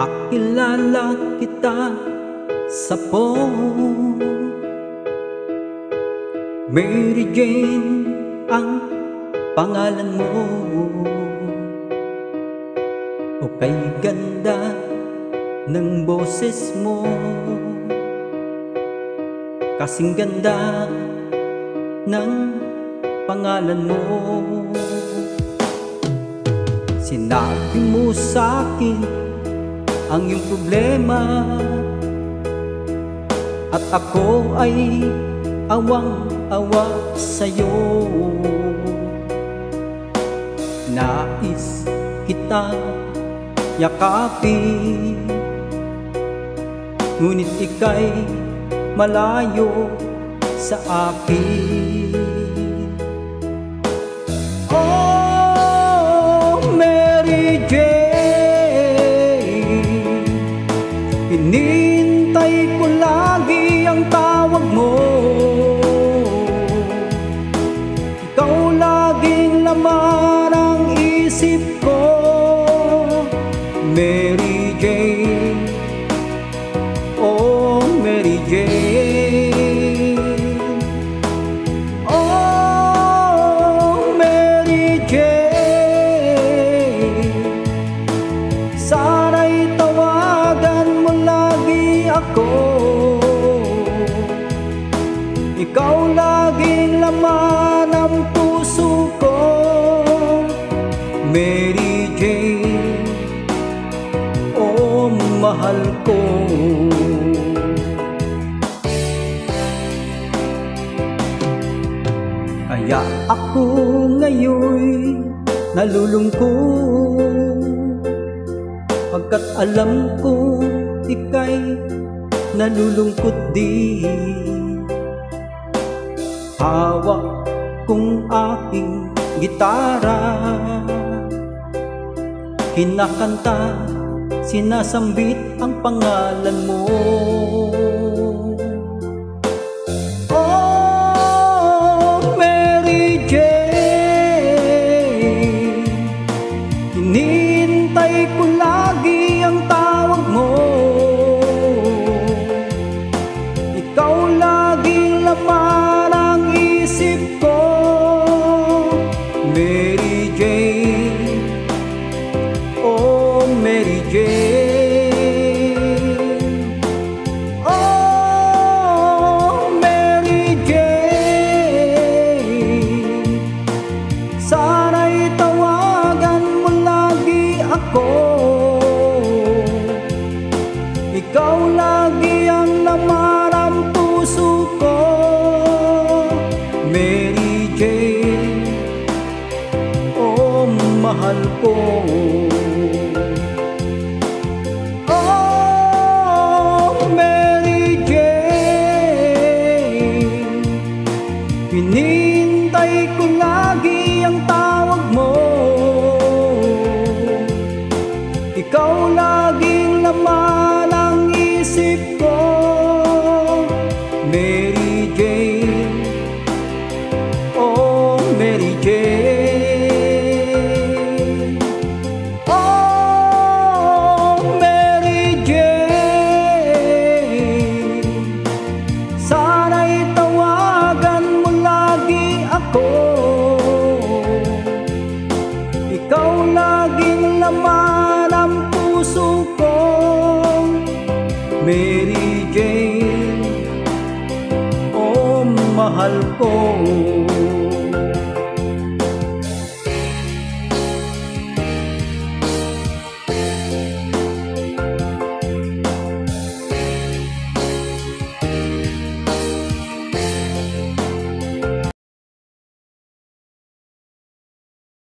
Nakilala kita sa phone, Mary Jane ang pangalan mo. O kay ganda ng boses mo, kasing ganda ng pangalan mo. Sinabi mo sa'kin ang iyong problema, at ako ay awang-awa sa'yo. Nais kitang yakapin, ngunit ika'y malayo sa akin. Oh, Mary Jane, hinihintay ko lagi ang tawag mo. Ikaw laging laman ang isip ko, Mary Jane. Oh, Mary Jane. Oh, Mary Jane, sana'y tawagan mo lagi ako. Ikaw laging laman ang puso ko, Mary Jane. Oh, mahal ko. Kaya ako ngayon nalulungkot, pagkat alam ko ika'y nalulungkot din. Hawak kong aking gitara, kinakanta, sinasambit ang pangalan mo. Oh, Mary Jane, hinihintay ko lagi ang tawag mo. Ikaw laging laman ang isip ko, Mary Jane. Oh, Mary Jane. Oh, Mary Jane, sana'y tawagan mo lagi ako. Ikaw lagi ang laman ang puso ko, Mary Jane. Oh, mahal ko. Hinihintay ko lagi ang tawag mo. Ikaw laging laman ang isip ko, Mary Jane. Oh, Mary Jane. Oh, Mary Jane, sana'y tawagan mo lagi ako. Ikaw laging laman ang puso ko, Mary Jane. Oh, mahal ko.